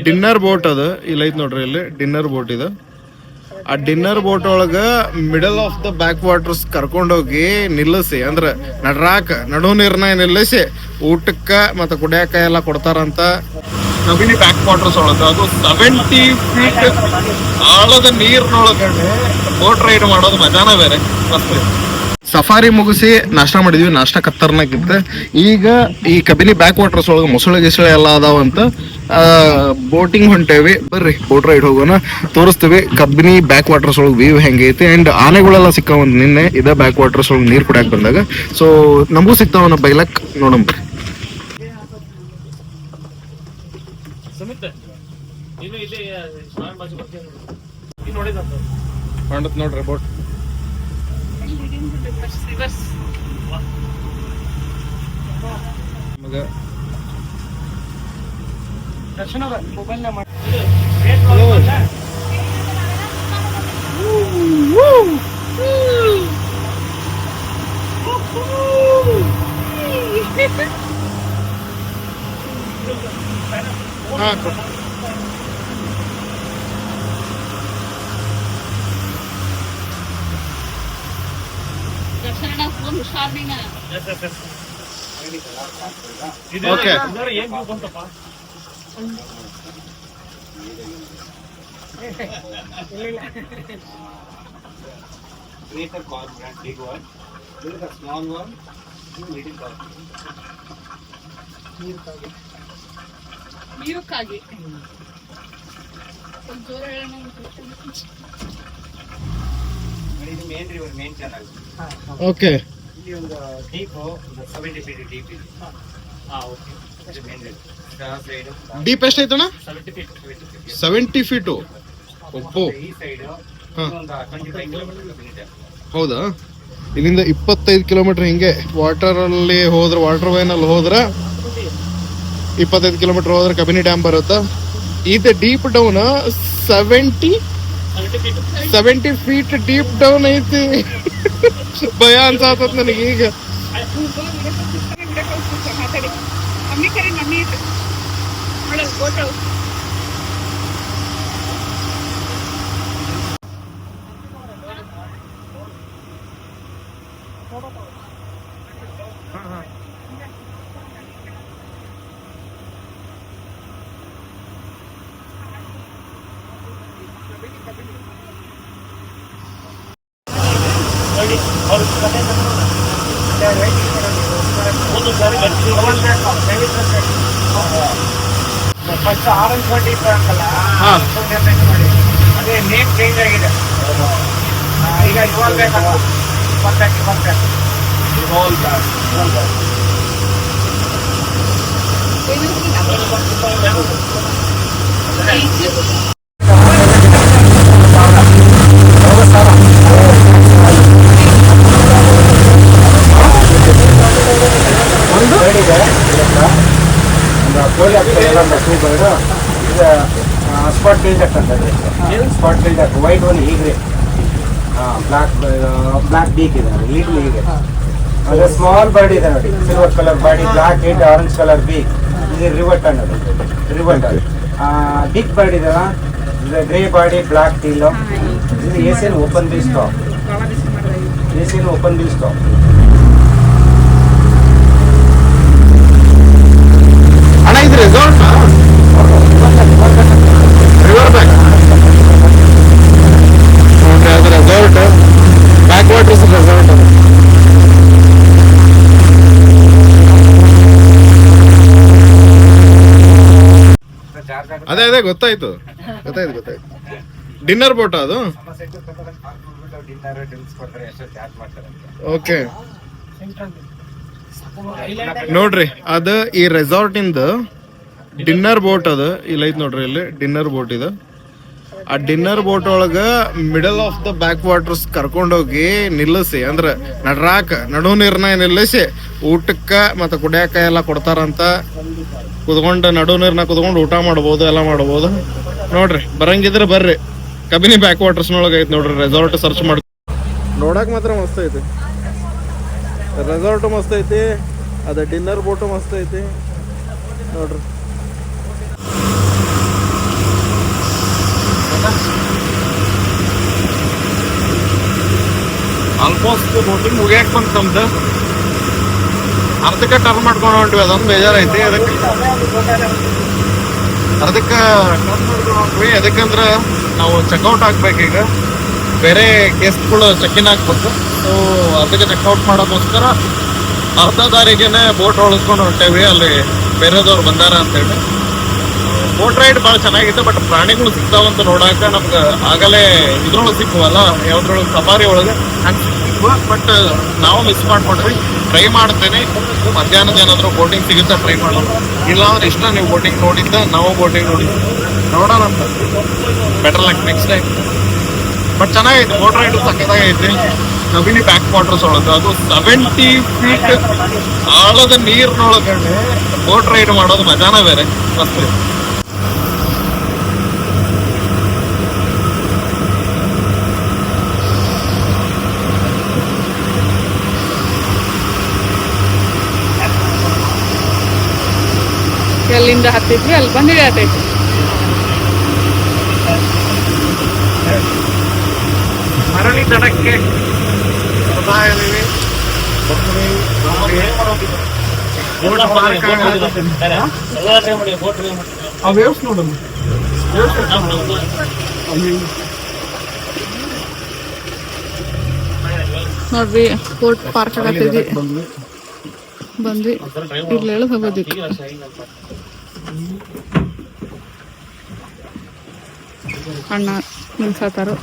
Dinner boat ಅದ ಇಲ್ಲ ಐತ್ ನೋಡ್ರಿ ಇಲ್ಲಿ ಡಿನ್ನರ್ ಬೋಟ್ ಇದು. ಆ ಡಿನ್ನರ್ ಬೋಟ್ ಒಳಗ middle of the backwaters ಕರ್ಕೊಂಡೋಗಿ ನಿಲ್ಲಿಸಿ ಅಂದ್ರೆ ನಡು ನೀರ್ನ ನಿಲ್ಲಿಸಿ ಊಟಕ್ಕ ಮತ್ತೆ ಕುಡಿಯಾಕ ಎಲ್ಲ ಕೊಡ್ತಾರಂತ. ಕಬಿನಿ ಬ್ಯಾಕ್ ವಾಟರ್ಸ್ ಒಳಗ ಅದು 70 ಫೀಟ್ ಆಳದ ನೀರ್ನೊಳಗಡೆ ಬೋಟ್ ರೈಡ್ ಮಾಡೋದು ಮಜಾನ ಬೇರೆ. ಸಫಾರಿ ಮುಗಿಸಿ ನಾಷ್ಟ ಮಾಡಿದ್ವಿ, ನಾಷ್ಟ ಕತ್ತರ್ನಾಗಿತ್ತು. ಈಗ ಈ ಕಬಿನಿ ಬ್ಯಾಕ್ ವಾಟರ್ಸ್ ಒಳಗೆ ಮೊಸಳೆ ಗಿಸಳೆ ಎಲ್ಲ ಅದಾವಂತ ಬೋಟಿಂಗ್ ಹೊಂಟೇವಿ. ಬರ್ರಿ ಬೋಟ್ ರೈಡ್ ಹೋಗೋಣ, ತೋರಿಸ್ತೀವಿ ಕಬಿನಿ ಬ್ಯಾಕ್ ವಾಟರ್ಸ್ ಒಳಗೆ ವ್ಯೂ ಹೆಂಗೈತಿ. ಅಂಡ್ ಆನೆಗಳೆಲ್ಲ ಸಿಕ್ಕಾವಂತ ನಿನ್ನೆ ಇದೇ ಬ್ಯಾಕ್ ವಾಟರ್ಸ್ ಒಳಗೆ ನೀರು ಕುಡಿಯಾಕ ಬಂದಾಗ. ಸೊ ನಮಗೂ ಸಿಗ್ತಾವನ್ನ ಬೈಲಕ್ ನೋಡಂಬ್ರಿ. ನೋಡ್ರಿ boat okay Greater cormorant, big one. This is a small one. Little cormorant. ನೀರುಕ್ಕಾಗಿ ಇದು main river, main channel. Okay. ಇಲ್ಲಿ ಒಂದು ಡೀಪ್ 70 ಫೀಟ್ ಡೀಪ್ ಇದೆ. ಓಕೆ. ಇದು ಮೇನ್ ರಿವರ್. ಡೀಪ್ ಎಷ್ಟೈತಣ್ಣ? 70 ಫೀಟು. ಒಪ್ಪು. ಈ ಸೈಡ್ ಒಂದು 25 ಕಿಲೋಮೀಟರ್. ಹೌದಾ? ಇಲ್ಲಿಂದ 25 ಕಿಲೋಮೀಟರ್ ಹಿಂಗೆ ವಾಟರ್ ವೇನಲ್ಲಿ ಹೋದ್ರೆ 25 ಕಿಲೋಮೀಟರ್ ಹೋದ್ರೆ ಕಬಿನಿ ಡ್ಯಾಮ್ ಬರುತ್ತೆ. ಇದು deep down 70 feet deep down ಐತಿ. ಭಯ ಅನ್ಸಾತ ನನಗೆ ಈಗ. ಫಸ್ಟ್ ಆರೆಂಜ್ ಗಾಡಿ ಅಂತಲ್ಲ, ಅದೇ ನೇಮ್ ಚೇಂಜ್ ಆಗಿದೆ ಈಗ. ಇವಾಲ್ವ್ ಬೇಕಲ್ಲ, ಸ್ಪಾಟ್ ಡೇಂಜರ್ ಅಂತಂದ್ರೆ ಸ್ಪಾಟ್ ಡೇಂಜರ್ ವೈಟ್ ಒಂದು ಹೀಗೆ ಬ್ಲಾಕ್ ಬೀಕ್ ಇದೆ ನೋಡಿ, ಲೀಟ್ಲಿ ಹೀಗೆ. ಅದೇ ಸ್ಮಾಲ್ ಬರ್ಡ್ ಇದೆ ನೋಡಿ, silver colour body, black head, orange colour beak. ಇದು ರಿವರ್ಟ್ ಅನ್ನೋದು, ರಿವರ್ಟ್. ಬಿಗ್ ಬರ್ಡ್ ಇದೆಲ್ಲ, ಗ್ರೇ ಬಾಡಿ, ಬ್ಲಾಕ್ ಟೀಲು. ಇದು Asian open bill stork, Asian open bill stork. ಅಣ್ಣ ಇದು ರೆಸಾರ್ಟ್ ರಿವರ್ ಬ್ಯಾಕ್ ನೋಡ್ರಿ, ಅದು ರೆಸಾರ್ಟ್ ಬ್ಯಾಕ್ ವಾಟರ್ಸ್ ರೆಸಾರ್ಟ್. ಅದೇ ಗೊತ್ತಾಯ್ತು. ಡಿನ್ನರ್ ಬೋಟ್ ಅದು. ಓಕೆ ನೋಡ್ರಿ, ಅದ ಈ ರೆಸಾರ್ಟ್ ಇಂದ ಡಿನ್ನರ್ ಬೋಟ್ ಅದ ಇಲ್ಲ ಐತ್ ನೋಡ್ರಿ ಇಲ್ಲಿ ಡಿನ್ನರ್ ಬೋಟ್ ಇದು. ಆ ಡಿನ್ನರ್ ಬೋಟ್ ಒಳಗ middle of the backwaters ಕರ್ಕೊಂಡೋಗಿ ನಿಲ್ಲಿಸಿ ಅಂದ್ರೆ ನಡು ನೀರ್ನ ನಿಲ್ಲಿಸಿ ಊಟಕ್ಕ ಮತ್ತೆ ಕುಡಿಯಾಕ ಎಲ್ಲ ಕೊಡ್ತಾರಂತ. ಕುತ್ಕೊಂಡು ನಡು ನೀರ್ನ ಕುತ್ಕೊಂಡು ಊಟ ಮಾಡ್ಬೋದು, ಎಲ್ಲ ಮಾಡ್ಬೋದು. ನೋಡ್ರಿ ಬರಂಗಿದ್ರೆ ಬರ್ರಿ, ಕಬಿನಿ ಬ್ಯಾಕ್ ವಾಟರ್ಸ್ ನೊಳಗೆ ಐತಿ ನೋಡ್ರಿ ರೆಸಾರ್ಟ್. ಸರ್ಚ್ ಮಾಡಿ ನೋಡಕ್ ಮಾತ್ರ ಮಸ್ತ್ ಐತಿ. ರೆಸಾರ್ಟ್ ಮಸ್ತ್ ಐತಿ, ಅದ ಡಿನ್ನರ್ ಬೋಟು ಮಸ್ತ್ ಐತಿ ನೋಡ್ರಿ. ಆಲ್ಮೋಸ್ಟ್ ಬೋಟಿಂಗ್ ಮುಗಿಯಕ್ ಬಂತ ನಮ್ದು. ಅರ್ಧಕ್ಕೆ ಟರ್ನ್ ಮಾಡ್ಕೊಂಡು ಹೊಂಟ್ವಿ, ಅದೊಂದು ಬೇಜಾರೈತಿ. ಅದಕ್ಕೆ ಅದಕ್ಕಂದ್ರೆ ನಾವು ಚೆಕ್ಔಟ್ ಆಗ್ಬೇಕೀಗ. ಬೇರೆ ಗೆಸ್ಟ್ಗಳು ಚೆಕ್-ಇನ್ ಆಗ್ಬೇಕು. ಸೊ ಅದಕ್ಕೆ ಚೆಕ್ಔಟ್ ಮಾಡೋಕ್ಕೋಸ್ಕರ ಅರ್ಧ ದಾರಿಗೆನೆ ಬೋಟ್ ಒಳಸ್ಕೊಂಡು ಹೊಂಟೇವಿ. ಅಲ್ಲಿ ಬೇರೆದವ್ರು ಬಂದಾರ ಅಂತೇಳಿ. ಬೋಟ್ ರೈಡ್ ಭಾಳ ಚೆನ್ನಾಗಿತ್ತು. ಬಟ್ ಪ್ರಾಣಿಗಳು ಸಿಗ್ತಾವಂತ ನೋಡಾಕ ನಮ್ಗೆ ಆಗಲೇ ಇದ್ರೊಳಗೆ ಸಿಕ್ಕುವಲ್ಲ, ಯಾವ್ದ್ರೊಳಗೆ ಸಫಾರಿ ಒಳಗೆ ಹಂಗೆ ಸಿಕ್ಕಿದ್ವು. ಬಟ್ ನಾವು ಮಿಸ್ ಮಾಡ್ಕೊಂಡ್ರಿ. ಟ್ರೈ ಮಾಡ್ತೇನೆ, ಮಧ್ಯಾಹ್ನದ ಏನಾದ್ರು ಬೋಟಿಂಗ್ ಸಿಗುತ್ತಾ ಟ್ರೈ ಮಾಡೋಣ. ಇಲ್ಲ ಅಂದ್ರೆ ಇಷ್ಟ ನೀವು ಬೋಟಿಂಗ್ ನೋಡಿದ್ದ, ನಾವು ಬೋಟಿಂಗ್ ನೋಡಿದ್ದ, ನೋಡೋಣ ಅಂತ. Better luck next time. But ಚೆನ್ನಾಗೈತೆ, ಬೋಟ್ ರೈಡ್ ಸಕ್ಕತ್ತಾಗೈತಿ. ನವಿಲಿ ಬ್ಯಾಕ್ ವಾಟರ್ಸ್ ಒಳಗೆ, ಅದು 70 ಫೀಟ್ ಆಳದ ನೀರಿನೊಳಗಡೆ ಬೋಟ್ ರೈಡ್ ಮಾಡೋದು ಮಜಾನ ಬೇರೆ. ಮಸ್ತ್. ಎಲ್ಲಿಂದ ಹತ್ತಿದ್ವಿ ಅಲ್ಲಿ ಬಂದಿದೆ ಆತೈತಿ. ಮರಳಿ ದಡಕ್ಕೆ ನೋಡ್ರಿ ಬೋಟ್ ಪಾರ್ಕ್ ಆಗತ್ತಿದ್ವಿ. ಬಂದ್ವಿ ಇಲ್ಲಿ ಹೇಳಕ್ ಹೋಗೋದಿಕ್ಕೆ. ಅಣ್ಣ ನಿಲ್ಸತ್ತಾರು.